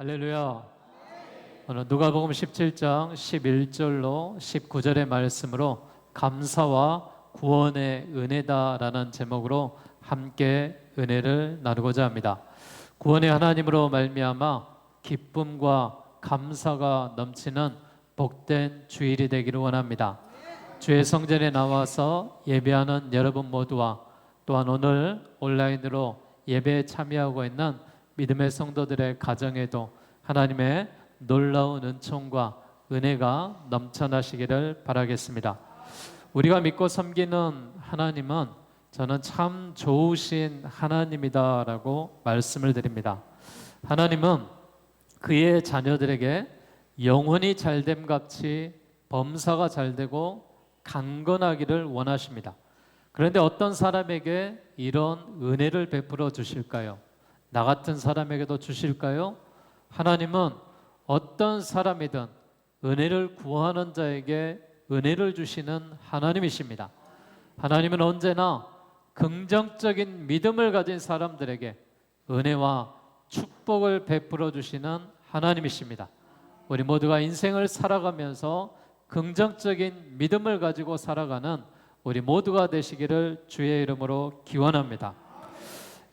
할렐루야. 오늘 누가복음 17장 11절로 19절의 말씀으로 감사와 구원의 은혜다라는 제목으로 함께 은혜를 나누고자 합니다. 구원의 하나님으로 말미암아 기쁨과 감사가 넘치는 복된 주일이 되기를 원합니다. 주의 성전에 나와서 예배하는 여러분 모두와 또한 오늘 온라인으로 예배에 참여하고 있는 믿음의 성도들의 가정에도 하나님의 놀라운 은총과 은혜가 넘쳐나시기를 바라겠습니다. 우리가 믿고 섬기는 하나님은 저는 참 좋으신 하나님이다라고 말씀을 드립니다. 하나님은 그의 자녀들에게 영혼이 잘됨 같이 범사가 잘되고 강건하기를 원하십니다. 그런데 어떤 사람에게 이런 은혜를 베풀어 주실까요? 나 같은 사람에게도 주실까요? 하나님은 어떤 사람이든 은혜를 구하는 자에게 은혜를 주시는 하나님이십니다. 하나님은 언제나 긍정적인 믿음을 가진 사람들에게 은혜와 축복을 베풀어 주시는 하나님이십니다. 우리 모두가 인생을 살아가면서 긍정적인 믿음을 가지고 살아가는 우리 모두가 되시기를 주의 이름으로 기원합니다.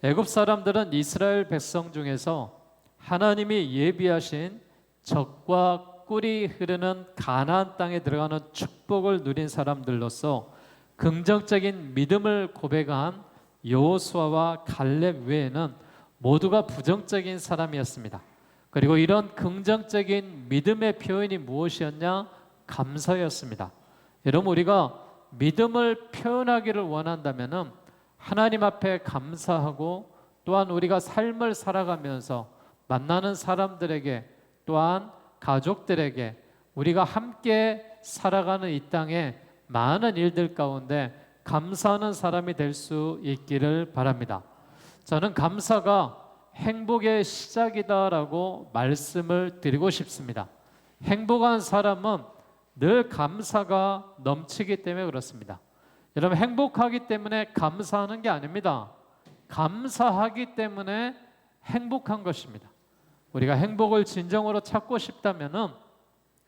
애굽 사람들은 이스라엘 백성 중에서 하나님이 예비하신 젖과 꿀이 흐르는 가나안 땅에 들어가는 축복을 누린 사람들로서 긍정적인 믿음을 고백한 여호수아와 갈렙 외에는 모두가 부정적인 사람이었습니다. 그리고 이런 긍정적인 믿음의 표현이 무엇이었냐? 감사였습니다. 여러분, 우리가 믿음을 표현하기를 원한다면은 하나님 앞에 감사하고 또한 우리가 삶을 살아가면서 만나는 사람들에게 또한 가족들에게 우리가 함께 살아가는 이 땅에 많은 일들 가운데 감사하는 사람이 될 수 있기를 바랍니다. 저는 감사가 행복의 시작이다라고 말씀을 드리고 싶습니다. 행복한 사람은 늘 감사가 넘치기 때문에 그렇습니다. 여러분, 행복하기 때문에 감사하는 게 아닙니다. 감사하기 때문에 행복한 것입니다. 우리가 행복을 진정으로 찾고 싶다면은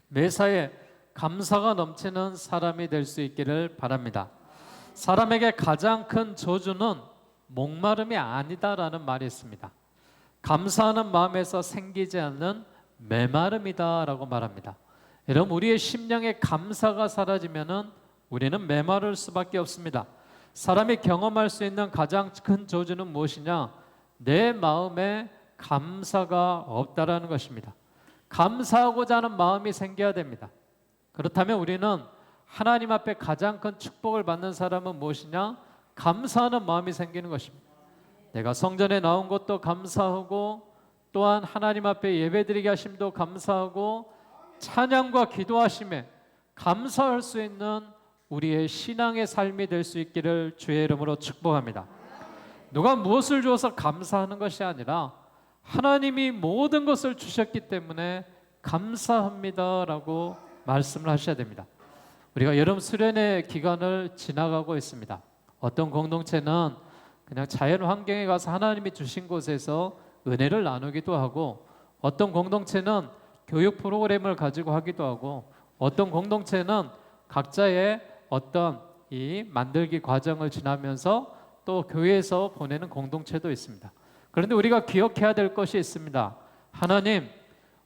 매사에 감사가 넘치는 사람이 될 수 있기를 바랍니다. 사람에게 가장 큰 저주는 목마름이 아니다라는 말이 있습니다. 감사하는 마음에서 생기지 않는 메마름이다라고 말합니다. 여러분, 우리의 심령에 감사가 사라지면은 우리는 메마를 수밖에 없습니다. 사람이 경험할 수 있는 가장 큰 저주는 무엇이냐? 내 마음에 감사가 없다라는 것입니다. 감사하고자 하는 마음이 생겨야 됩니다. 그렇다면 우리는 하나님 앞에 가장 큰 축복을 받는 사람은 무엇이냐? 감사하는 마음이 생기는 것입니다. 내가 성전에 나온 것도 감사하고 또한 하나님 앞에 예배드리게 하심도 감사하고 찬양과 기도하심에 감사할 수 있는 우리의 신앙의 삶이 될 수 있기를 주의 이름으로 축복합니다. 누가 무엇을 주어서 감사하는 것이 아니라 하나님이 모든 것을 주셨기 때문에 감사합니다라고 말씀을 하셔야 됩니다. 우리가 여름 수련회 기간을 지나가고 있습니다. 어떤 공동체는 그냥 자연 환경에 가서 하나님이 주신 곳에서 은혜를 나누기도 하고, 어떤 공동체는 교육 프로그램을 가지고 하기도 하고, 어떤 공동체는 각자의 어떤 이 만들기 과정을 지나면서 또 교회에서 보내는 공동체도 있습니다. 그런데 우리가 기억해야 될 것이 있습니다. 하나님,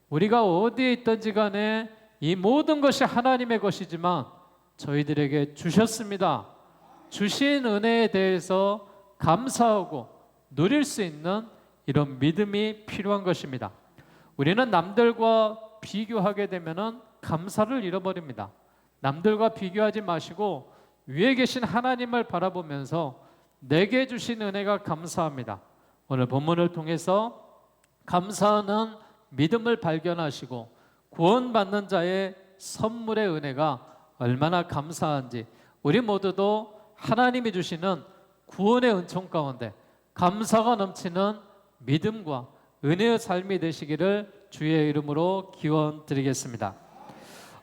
우리가 어디에 있든지 간에 이 모든 것이 하나님의 것이지만 저희들에게 주셨습니다. 주신 은혜에 대해서 감사하고 누릴 수 있는 이런 믿음이 필요한 것입니다. 우리는 남들과 비교하게 되면은 감사를 잃어버립니다. 남들과 비교하지 마시고 위에 계신 하나님을 바라보면서 내게 주신 은혜가 감사합니다. 오늘 본문을 통해서 감사하는 믿음을 발견하시고 구원받는 자의 선물의 은혜가 얼마나 감사한지 우리 모두도 하나님이 주시는 구원의 은총 가운데 감사가 넘치는 믿음과 은혜의 삶이 되시기를 주의 이름으로 기원드리겠습니다.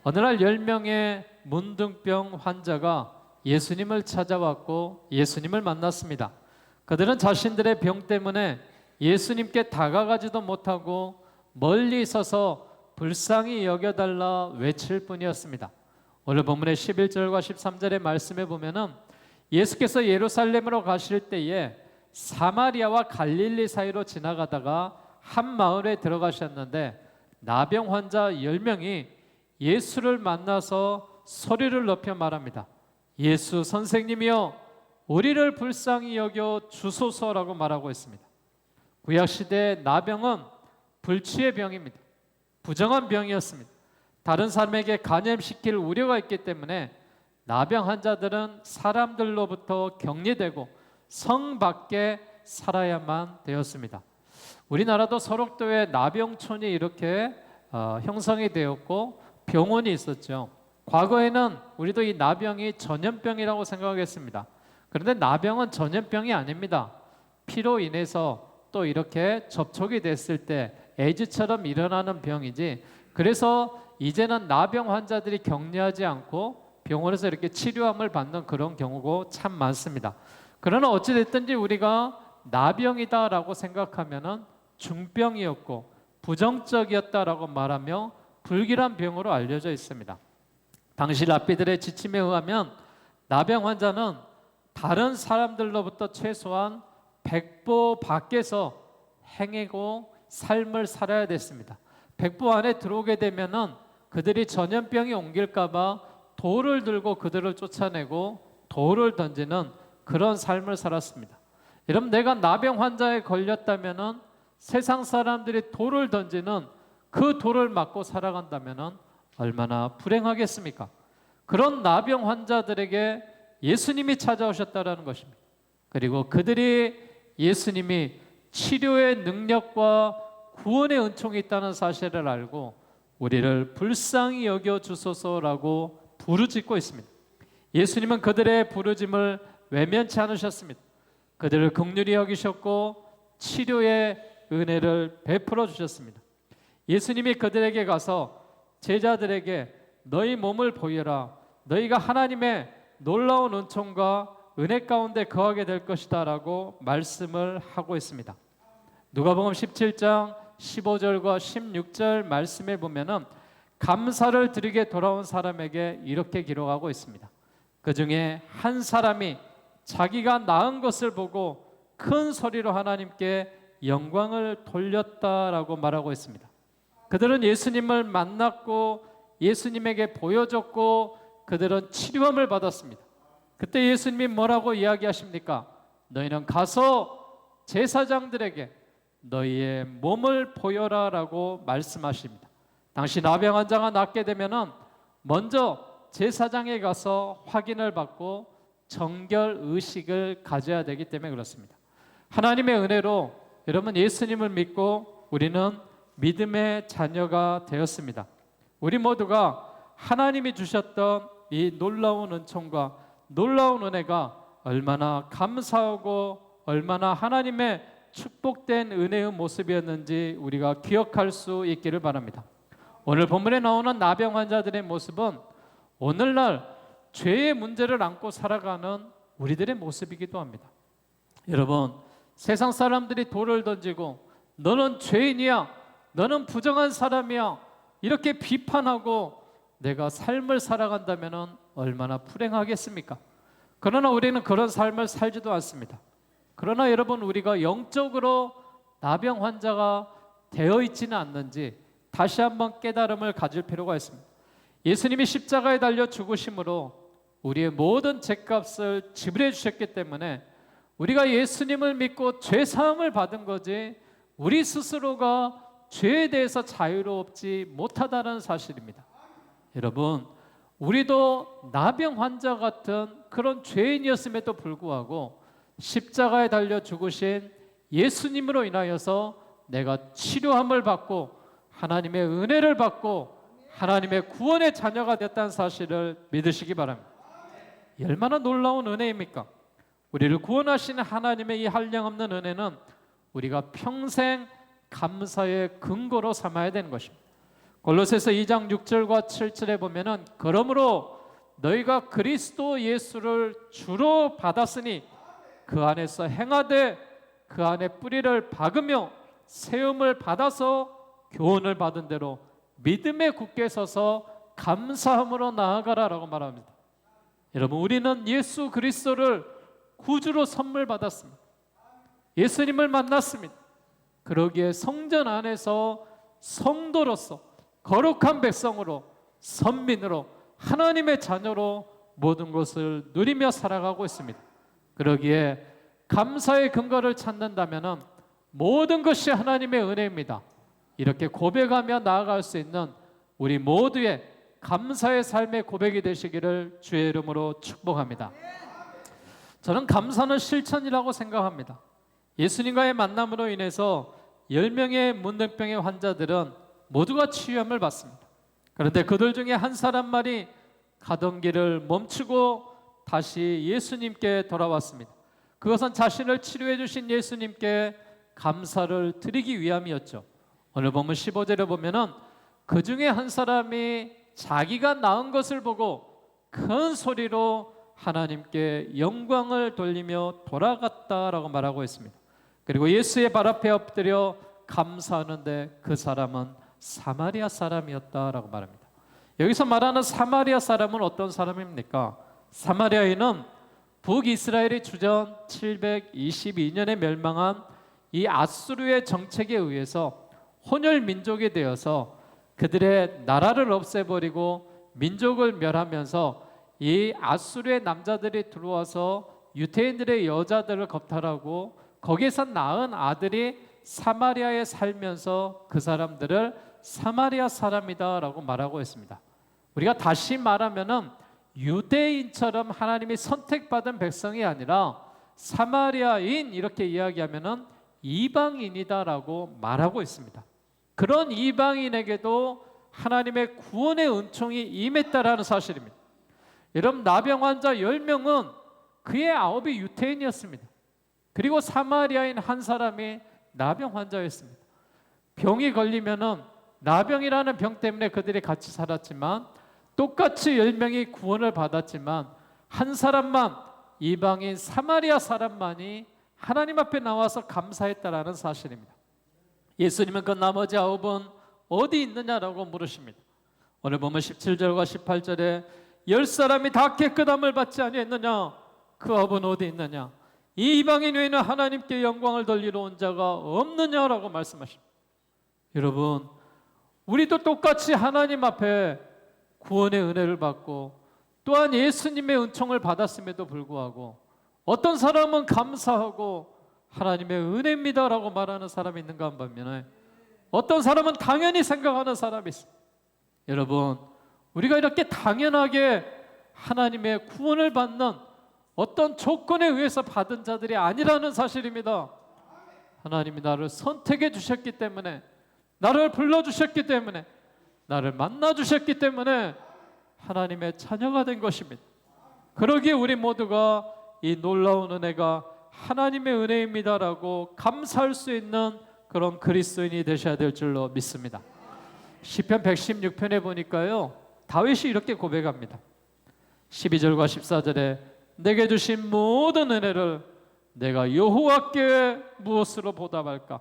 어느 날 10명의 문둥병 환자가 예수님을 찾아왔고 예수님을 만났습니다. 그들은 자신들의 병 때문에 예수님께 다가가지도 못하고 멀리 서서 불쌍히 여겨달라 외칠 뿐이었습니다. 오늘 본문의 11절과 13절의 말씀에 보면은 예수께서 예루살렘으로 가실 때에 사마리아와 갈릴리 사이로 지나가다가 한 마을에 들어가셨는데 나병 환자 10명이 예수를 만나서 소리를 높여 말합니다. 예수 선생님이여 우리를 불쌍히 여겨 주소서라고 말하고 있습니다. 구약시대의 나병은 불치의 병입니다. 부정한 병이었습니다. 다른 사람에게 감염시킬 우려가 있기 때문에 나병 환자들은 사람들로부터 격리되고 성 밖에 살아야만 되었습니다. 우리나라도 서록도에 나병촌이 이렇게 형성이 되었고 병원이 있었죠. 과거에는 우리도 이 나병이 전염병이라고 생각했습니다. 그런데 나병은 전염병이 아닙니다. 피로 인해서 또 이렇게 접촉이 됐을 때 에이즈처럼 일어나는 병이지, 그래서 이제는 나병 환자들이 격리하지 않고 병원에서 이렇게 치료함을 받는 그런 경우가 참 많습니다. 그러나 어찌됐든지 우리가 나병이다라고 생각하면은 중병이었고 부정적이었다라고 말하며 불길한 병으로 알려져 있습니다. 당시 랍비들의 지침에 의하면 나병 환자는 다른 사람들로부터 최소한 100보 밖에서 행하고 삶을 살아야 됐습니다. 100보 안에 들어오게 되면은 그들이 전염병이 옮길까봐 돌을 들고 그들을 쫓아내고 돌을 던지는 그런 삶을 살았습니다. 여러분, 내가 나병 환자에 걸렸다면은 세상 사람들이 돌을 던지는 그 돌을 맞고 살아간다면은 얼마나 불행하겠습니까? 그런 나병 환자들에게 예수님이 찾아오셨다라는 것입니다. 그리고 그들이 예수님이 치료의 능력과 구원의 은총이 있다는 사실을 알고 우리를 불쌍히 여겨 주소서라고 부르짖고 있습니다. 예수님은 그들의 부르짐을 외면치 않으셨습니다. 그들을 긍휼히 여기셨고 치료의 은혜를 베풀어 주셨습니다. 예수님이 그들에게 가서 제자들에게 너희 몸을 보여라, 너희가 하나님의 놀라운 은총과 은혜 가운데 거하게 될 것이다 라고 말씀을 하고 있습니다. 누가복음 17장 15절과 16절 말씀에 보면은 감사를 드리게 돌아온 사람에게 이렇게 기록하고 있습니다. 그 중에 한 사람이 자기가 나은 것을 보고 큰 소리로 하나님께 영광을 돌렸다라고 말하고 있습니다. 그들은 예수님을 만났고 예수님에게 보여줬고 그들은 치료함을 받았습니다. 그때 예수님이 뭐라고 이야기하십니까? 너희는 가서 제사장들에게 너희의 몸을 보여라 라고 말씀하십니다. 당시 나병 환자가 낫게 되면은 먼저 제사장에 가서 확인을 받고 정결 의식을 가져야 되기 때문에 그렇습니다. 하나님의 은혜로 여러분 예수님을 믿고 우리는 믿음의 자녀가 되었습니다. 우리 모두가 하나님이 주셨던 이 놀라운 은총과 놀라운 은혜가 얼마나 감사하고 얼마나 하나님의 축복된 은혜의 모습이었는지 우리가 기억할 수 있기를 바랍니다. 오늘 본문에 나오는 나병 환자들의 모습은 오늘날 죄의 문제를 안고 살아가는 우리들의 모습이기도 합니다. 여러분, 세상 사람들이 돌을 던지고 너는 죄인이야, 너는 부정한 사람이야 이렇게 비판하고 내가 삶을 살아간다면 얼마나 불행하겠습니까? 그러나 우리는 그런 삶을 살지도 않습니다. 그러나 여러분, 우리가 영적으로 나병 환자가 되어 있지는 않는지 다시 한번 깨달음을 가질 필요가 있습니다. 예수님이 십자가에 달려 죽으심으로 우리의 모든 죄값을 지불해 주셨기 때문에 우리가 예수님을 믿고 죄사함을 받은 거지 우리 스스로가 죄에 대해서 자유롭지 못하다는 사실입니다. 여러분, 우리도 나병 환자 같은 그런 죄인이었음에도 불구하고 십자가에 달려 죽으신 예수님으로 인하여서 내가 치료함을 받고 하나님의 은혜를 받고 하나님의 구원의 자녀가 됐다는 사실을 믿으시기 바랍니다. 얼마나 놀라운 은혜입니까? 우리를 구원하시는 하나님의 이 한량없는 은혜는 우리가 평생 감사의 근거로 삼아야 되는 것입니다. 골로새서 2장 6절과 7절에 보면은 그러므로 너희가 그리스도 예수를 주로 받았으니 그 안에서 행하되 그 안에 뿌리를 박으며 세움을 받아서 교훈을 받은 대로 믿음에 굳게 서서 감사함으로 나아가라라고 말합니다. 여러분, 우리는 예수 그리스도를 구주로 선물 받았습니다. 예수님을 만났습니다. 그러기에 성전 안에서 성도로서 거룩한 백성으로, 선민으로, 하나님의 자녀로 모든 것을 누리며 살아가고 있습니다. 그러기에 감사의 근거를 찾는다면 모든 것이 하나님의 은혜입니다. 이렇게 고백하며 나아갈 수 있는 우리 모두의 감사의 삶의 고백이 되시기를 주의 이름으로 축복합니다. 저는 감사는 실천이라고 생각합니다. 예수님과의 만남으로 인해서 10명의 문둥병의 환자들은 모두가 치유함을 받습니다. 그런데 그들 중에 한 사람만이 가던 길을 멈추고 다시 예수님께 돌아왔습니다. 그것은 자신을 치료해 주신 예수님께 감사를 드리기 위함이었죠. 오늘 본문 15절에 보면은 그 중에 한 사람이 자기가 나은 것을 보고 큰 소리로 하나님께 영광을 돌리며 돌아갔다라고 말하고 있습니다. 그리고 예수의 발 앞에 엎드려 감사하는데 그 사람은 사마리아 사람이었다라고 말합니다. 여기서 말하는 사마리아 사람은 어떤 사람입니까? 사마리아인은 북이스라엘이 주전 722년에 멸망한 이 아수르의 정책에 의해서 혼혈 민족이 되어서 그들의 나라를 없애버리고 민족을 멸하면서 이 아수르의 남자들이 들어와서 유대인들의 여자들을 겁탈하고 거기에서 낳은 아들이 사마리아에 살면서 그 사람들을 사마리아 사람이다라고 말하고 있습니다. 우리가 다시 말하면은 유대인처럼 하나님이 선택받은 백성이 아니라 사마리아인 이렇게 이야기하면은 이방인이다라고 말하고 있습니다. 그런 이방인에게도 하나님의 구원의 은총이 임했다라는 사실입니다. 여러분, 나병 환자 10명은 그의 9이 유대인이었습니다. 그리고 사마리아인 한 사람이 나병 환자였습니다. 병이 걸리면은 나병이라는 병 때문에 그들이 같이 살았지만 똑같이 10명이 구원을 받았지만 한 사람만, 이방인 사마리아 사람만이 하나님 앞에 나와서 감사했다라는 사실입니다. 예수님은 그 나머지 9은 어디 있느냐라고 물으십니다. 오늘 보면 17절과 18절에 10사람이 다 깨끗함을 받지 아니했느냐? 그 9은 어디 있느냐? 이 이방인 외에는 하나님께 영광을 돌리러 온 자가 없느냐라고 말씀하십니다. 여러분, 우리도 똑같이 하나님 앞에 구원의 은혜를 받고 또한 예수님의 은총을 받았음에도 불구하고 어떤 사람은 감사하고 하나님의 은혜입니다라고 말하는 사람이 있는가 한번 보면 어떤 사람은 당연히 생각하는 사람이 있습니다. 여러분, 우리가 이렇게 당연하게 하나님의 구원을 받는 어떤 조건에 의해서 받은 자들이 아니라는 사실입니다. 하나님이 나를 선택해 주셨기 때문에, 나를 불러주셨기 때문에, 나를 만나주셨기 때문에 하나님의 자녀가 된 것입니다. 그러기에 우리 모두가 이 놀라운 은혜가 하나님의 은혜입니다라고 감사할 수 있는 그런 그리스도인이 되셔야 될 줄로 믿습니다. 시편 116편에 보니까요, 다윗이 이렇게 고백합니다. 12절과 14절에 내게 주신 모든 은혜를 내가 여호와께 무엇으로 보답할까?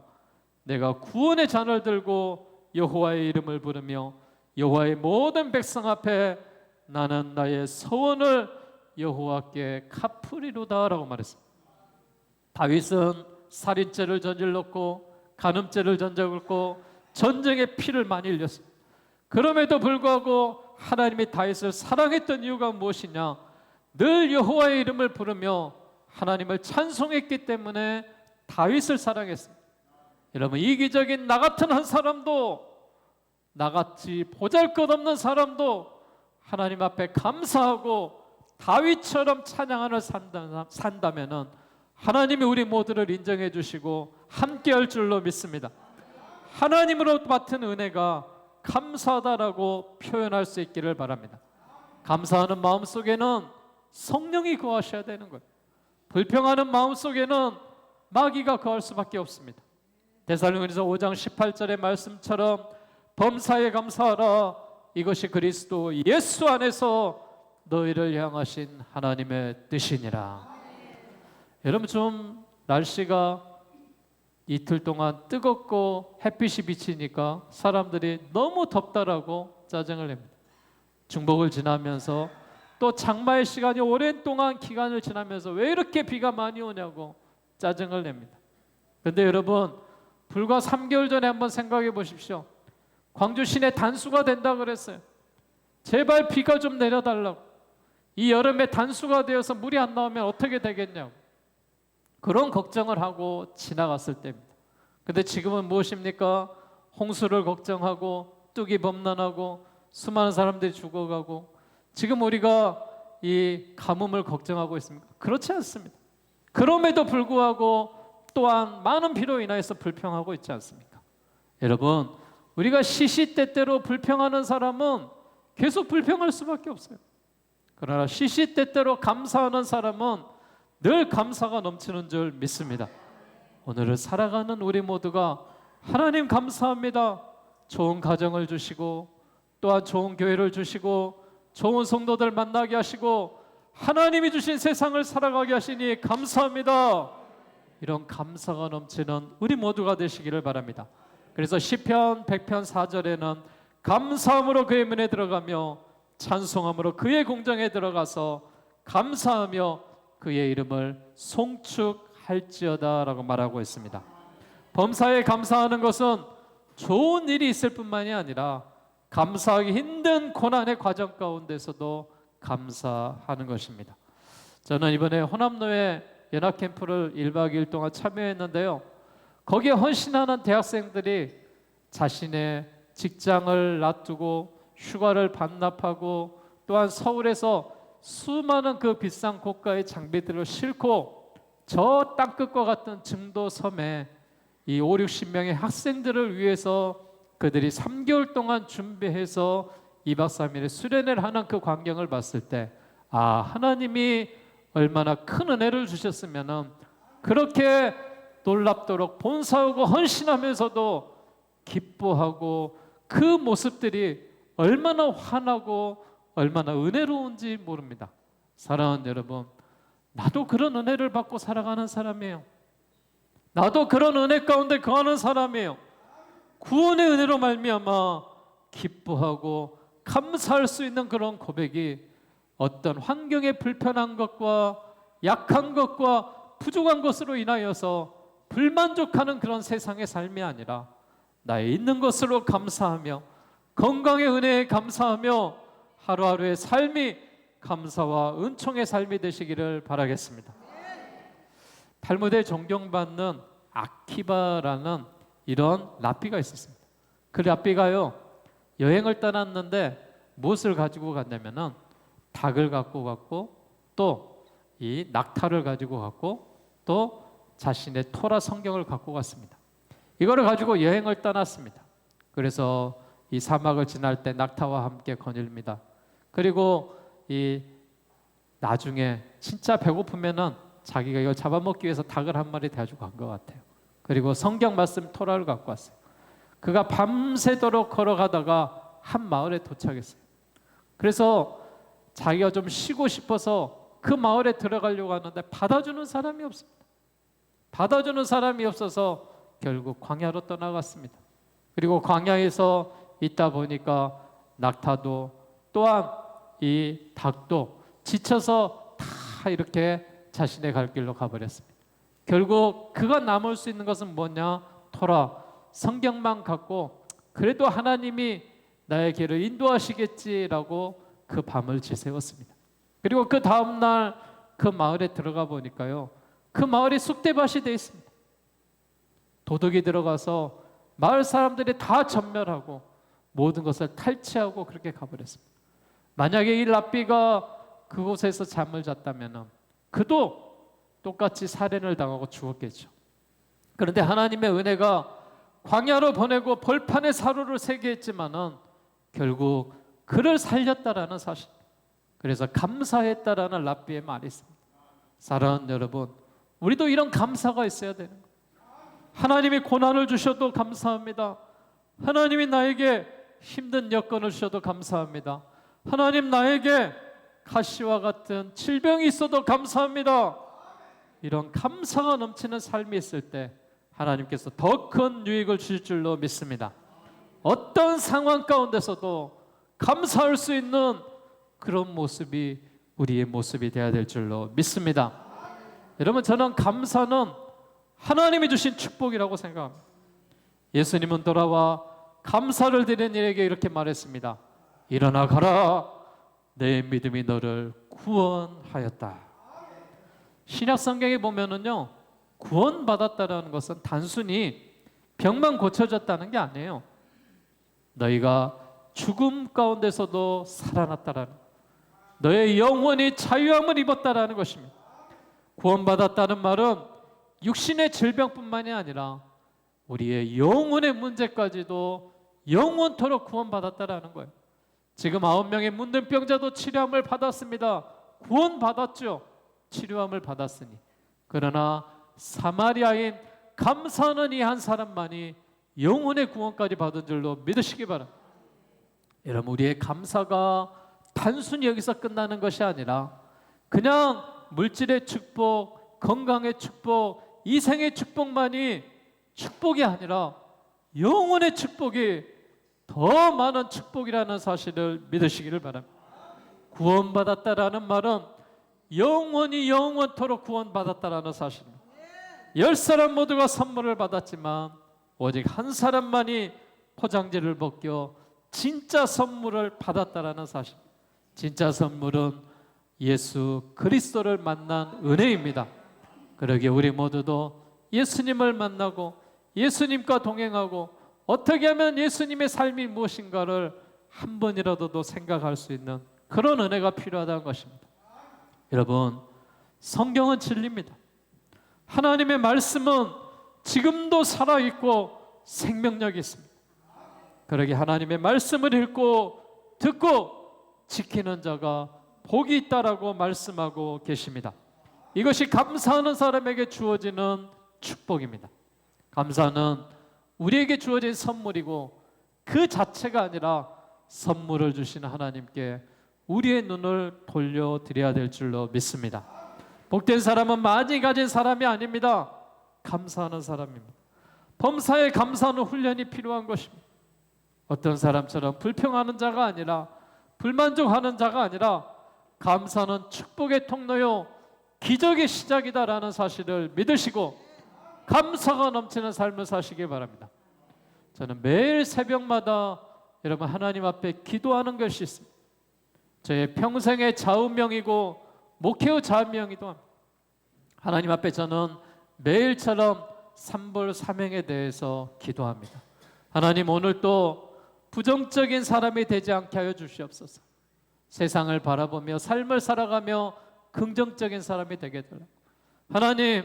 내가 구원의 잔을 들고 여호와의 이름을 부르며 여호와의 모든 백성 앞에 나는 나의 서원을 여호와께 갚으리로다라고 말했습니다. 다윗은 살인죄를 저질렀고 간음죄를 저질렀고 전쟁에 피를 많이 흘렸습니다. 그럼에도 불구하고 하나님이 다윗을 사랑했던 이유가 무엇이냐? 늘 여호와의 이름을 부르며 하나님을 찬송했기 때문에 다윗을 사랑했습니다. 여러분, 이기적인 나 같은 한 사람도, 나같이 보잘것없는 사람도 하나님 앞에 감사하고 다윗처럼 찬양하는 산다면은 하나님이 우리 모두를 인정해 주시고 함께 할 줄로 믿습니다. 하나님으로 맡은 은혜가 감사하다라고 표현할 수 있기를 바랍니다. 감사하는 마음 속에는 성령이 거하셔야 되는 거예요. 불평하는 마음 속에는 마귀가 거할 수밖에 없습니다. 데살로니가서 5장 18절의 말씀처럼 범사에 감사하라. 이것이 그리스도 예수 안에서 너희를 향하신 하나님의 뜻이니라. 여러분, 좀 날씨가 이틀 동안 뜨겁고 햇빛이 비치니까 사람들이 너무 덥다라고 짜증을 냅니다. 중복을 지나면서 또 장마의 시간이 오랜 동안 기간을 지나면서 왜 이렇게 비가 많이 오냐고 짜증을 냅니다. 그런데 여러분, 불과 3개월 전에 한번 생각해 보십시오. 광주 시내 단수가 된다 그랬어요. 제발 비가 좀 내려달라고. 이 여름에 단수가 되어서 물이 안 나오면 어떻게 되겠냐고. 그런 걱정을 하고 지나갔을 때입니다. 근데 지금은 무엇입니까? 홍수를 걱정하고 뚝이 범람하고 수많은 사람들이 죽어가고, 지금 우리가 이 가뭄을 걱정하고 있습니까? 그렇지 않습니다. 그럼에도 불구하고 또한 많은 비로 인하여서 불평하고 있지 않습니까? 여러분, 우리가 시시때때로 불평하는 사람은 계속 불평할 수밖에 없어요. 그러나 시시때때로 감사하는 사람은 늘 감사가 넘치는 줄 믿습니다. 오늘을 살아가는 우리 모두가 하나님 감사합니다. 좋은 가정을 주시고 또한 좋은 교회를 주시고 좋은 성도들 만나게 하시고 하나님이 주신 세상을 살아가게 하시니 감사합니다. 이런 감사가 넘치는 우리 모두가 되시기를 바랍니다. 그래서 시편 100편 4절에는 감사함으로 그의 문에 들어가며 찬송함으로 그의 공장에 들어가서 감사하며 그의 이름을 송축할지어다 라고 말하고 있습니다. 범사에 감사하는 것은 좋은 일이 있을 뿐만이 아니라 감사하기 힘든 고난의 과정 가운데서도 감사하는 것입니다. 저는 이번에 호남노예 연합캠프를 1박 2일 동안 참여했는데요, 거기에 헌신하는 대학생들이 자신의 직장을 놔두고 휴가를 반납하고 또한 서울에서 수많은 그 비싼 고가의 장비들을 싣고 저 땅끝과 같은 증도 섬에 이 5, 60명의 학생들을 위해서 그들이 3개월 동안 준비해서 2박 3일의 수련회를 하는 그 광경을 봤을 때, 아, 하나님이 얼마나 큰 은혜를 주셨으면 그렇게 놀랍도록 본사하고 헌신하면서도 기뻐하고 그 모습들이 얼마나 환하고 얼마나 은혜로운지 모릅니다. 사랑하는 여러분, 나도 그런 은혜를 받고 살아가는 사람이에요. 나도 그런 은혜 가운데 거하는 사람이에요. 구원의 은혜로 말미암아 기뻐하고 감사할 수 있는 그런 고백이 어떤 환경의 불편한 것과 약한 것과 부족한 것으로 인하여서 불만족하는 그런 세상의 삶이 아니라 나의 있는 것으로 감사하며 건강의 은혜에 감사하며 하루하루의 삶이 감사와 은총의 삶이 되시기를 바라겠습니다. 탈무드에 존경받는 아키바라는 이런 랍비가 있었습니다. 그 랍비가요, 여행을 떠났는데 무엇을 가지고 갔냐면은 닭을 갖고 갔고 또 이 낙타를 가지고 갔고 또 자신의 토라 성경을 갖고 갔습니다. 이거를 가지고 여행을 떠났습니다. 그래서 이 사막을 지날 때 낙타와 함께 거닐니다. 그리고 이 나중에 진짜 배고프면은 자기가 이걸 잡아먹기 위해서 닭을 한 마리 가지고 간 것 같아요. 그리고 성경 말씀 토라를 갖고 왔어요. 그가 밤새도록 걸어가다가 한 마을에 도착했어요. 그래서 자기가 좀 쉬고 싶어서 그 마을에 들어가려고 하는데 받아주는 사람이 없습니다. 받아주는 사람이 없어서 결국 광야로 떠나갔습니다. 그리고 광야에서 있다 보니까 낙타도 또한 이 닭도 지쳐서 다 이렇게 자신의 갈 길로 가버렸습니다. 결국 그가 남을 수 있는 것은 뭐냐? 토라, 성경만 갖고 그래도 하나님이 나의 길을 인도하시겠지라고 그 밤을 지새웠습니다. 그리고 그 다음날 그 마을에 들어가 보니까요, 그 마을이 쑥대밭이 되어 있습니다. 도둑이 들어가서 마을 사람들이 다 전멸하고 모든 것을 탈취하고 그렇게 가버렸습니다. 만약에 이 랍비가 그곳에서 잠을 잤다면 그도 똑같이 살인을 당하고 죽었겠죠. 그런데 하나님의 은혜가 광야로 보내고 벌판에 사로를 세게 했지만은 결국 그를 살렸다라는 사실, 그래서 감사했다라는 랍비의 말이 있습니다. 사랑하는 여러분, 우리도 이런 감사가 있어야 되는 거예요. 하나님이 고난을 주셔도 감사합니다. 하나님이 나에게 힘든 여건을 주셔도 감사합니다. 하나님 나에게 가시와 같은 질병이 있어도 감사합니다. 이런 감사가 넘치는 삶이 있을 때 하나님께서 더 큰 유익을 주실 줄로 믿습니다. 어떤 상황 가운데서도 감사할 수 있는 그런 모습이 우리의 모습이 되어야 될 줄로 믿습니다. 여러분, 저는 감사는 하나님이 주신 축복이라고 생각합니다. 예수님은 돌아와 감사를 드리는 이에게 이렇게 말했습니다. 일어나 가라, 내 믿음이 너를 구원하였다. 신약 성경에 보면은요, 구원받았다라는 것은 단순히 병만 고쳐졌다는 게 아니에요. 너희가 죽음 가운데서도 살아났다라는, 너의 영혼이 자유함을 입었다라는 것입니다. 구원받았다는 말은 육신의 질병뿐만이 아니라 우리의 영혼의 문제까지도 영원토록 구원받았다라는 거예요. 지금 9명의 문둥병자도 치료함을 받았습니다. 구원받았죠. 치료함을 받았으니. 그러나 사마리아인 감사하는 이 한 사람만이 영혼의 구원까지 받은 줄로 믿으시기 바랍니다. 여러분, 우리의 감사가 단순히 여기서 끝나는 것이 아니라 그냥 물질의 축복, 건강의 축복, 이생의 축복만이 축복이 아니라 영혼의 축복이 더 많은 축복이라는 사실을 믿으시기를 바랍니다. 구원받았다라는 말은 영원히 영원토록 구원받았다라는 사실입니다. 10사람 모두가 선물을 받았지만 오직 한 사람만이 포장지를 벗겨 진짜 선물을 받았다라는 사실. 진짜 선물은 예수 그리스도를 만난 은혜입니다. 그러기에 우리 모두도 예수님을 만나고 예수님과 동행하고 어떻게 하면 예수님의 삶이 무엇인가를 한 번이라도 생각할 수 있는 그런 은혜가 필요하다는 것입니다. 여러분, 성경은 진리입니다. 하나님의 말씀은 지금도 살아있고 생명력이 있습니다. 그러기에 하나님의 말씀을 읽고 듣고 지키는 자가 복이 있다라고 말씀하고 계십니다. 이것이 감사하는 사람에게 주어지는 축복입니다. 감사는 우리에게 주어진 선물이고 그 자체가 아니라 선물을 주시는 하나님께 우리의 눈을 돌려드려야 될 줄로 믿습니다. 복된 사람은 많이 가진 사람이 아닙니다. 감사하는 사람입니다. 범사에 감사하는 훈련이 필요한 것입니다. 어떤 사람처럼 불평하는 자가 아니라 불만족하는 자가 아니라 감사는 축복의 통로요 기적의 시작이다라는 사실을 믿으시고 감사가 넘치는 삶을 사시기 바랍니다. 저는 매일 새벽마다 여러분 하나님 앞에 기도하는 것이 있습니다. 저의 평생의 좌우명이고 목회의 좌우명이기도 합니다. 하나님 앞에 저는 매일처럼 삼볼삼행에 대해서 기도합니다. 하나님, 오늘 또 부정적인 사람이 되지 않게 하여 주시옵소서. 세상을 바라보며 삶을 살아가며 긍정적인 사람이 되게 해달라고. 하나님,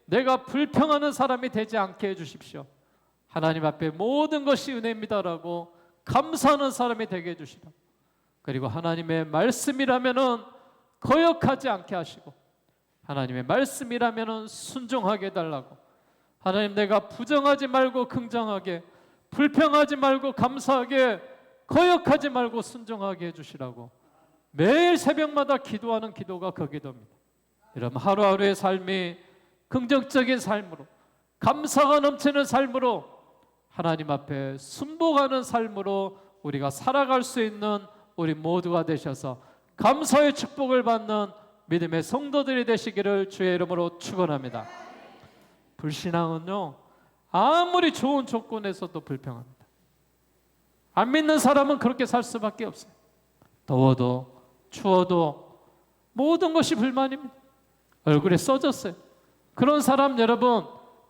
내가 불평하는 사람이 되지 않게 해주십시오. 하나님 앞에 모든 것이 은혜입니다라고 감사하는 사람이 되게 해주시라. 그리고 하나님의 말씀이라면은 거역하지 않게 하시고 하나님의 말씀이라면은 순종하게 해달라고. 하나님, 내가 부정하지 말고 긍정하게, 불평하지 말고 감사하게, 거역하지 말고 순종하게 해주시라고 매일 새벽마다 기도하는 기도가 그 기도입니다. 여러분, 하루하루의 삶이 긍정적인 삶으로, 감사가 넘치는 삶으로, 하나님 앞에 순복하는 삶으로 우리가 살아갈 수 있는 우리 모두가 되셔서 감사의 축복을 받는 믿음의 성도들이 되시기를 주의 이름으로 축원합니다. 불신앙은요, 아무리 좋은 조건에서도 불평합니다. 안 믿는 사람은 그렇게 살 수밖에 없어요. 더워도 추워도 모든 것이 불만입니다. 얼굴에 써졌어요. 그런 사람 여러분,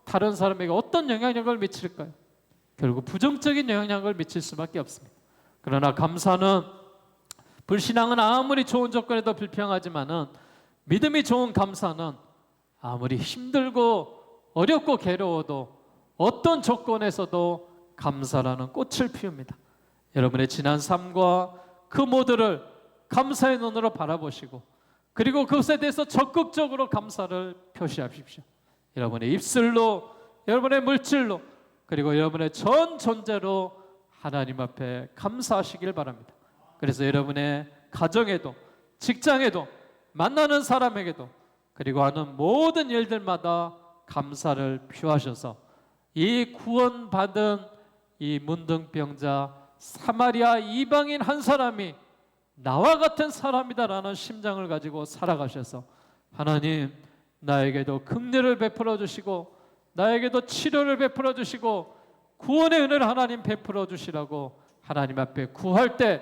다른 사람에게 어떤 영향력을 미칠까요? 결국 부정적인 영향력을 미칠 수밖에 없습니다. 그러나 감사는, 불신앙은 아무리 좋은 조건에도 불평하지만은 믿음이 좋은 감사는 아무리 힘들고 어렵고 괴로워도 어떤 조건에서도 감사라는 꽃을 피웁니다. 여러분의 지난 삶과 그 모두를 감사의 눈으로 바라보시고 그리고 그것에 대해서 적극적으로 감사를 표시하십시오. 여러분의 입술로, 여러분의 물질로, 그리고 여러분의 전 존재로 하나님 앞에 감사하시길 바랍니다. 그래서 여러분의 가정에도, 직장에도, 만나는 사람에게도, 그리고 하는 모든 일들마다 감사를 표하셔서 이 구원받은 이 문둥병자 사마리아 이방인 한 사람이 나와 같은 사람이다라는 심장을 가지고 살아가셔서 하나님 나에게도 긍휼을 베풀어 주시고 나에게도 치료를 베풀어 주시고 구원의 은혜를 하나님 베풀어 주시라고 하나님 앞에 구할 때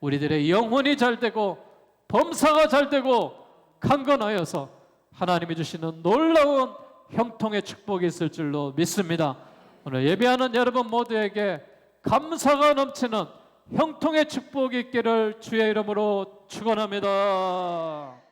우리들의 영혼이 잘 되고 범사가 잘 되고 강건하여서 하나님이 주시는 놀라운 형통의 축복이 있을 줄로 믿습니다. 오늘 예배하는 여러분 모두에게 감사가 넘치는 형통의 축복이 있기를 주의 이름으로 축원합니다.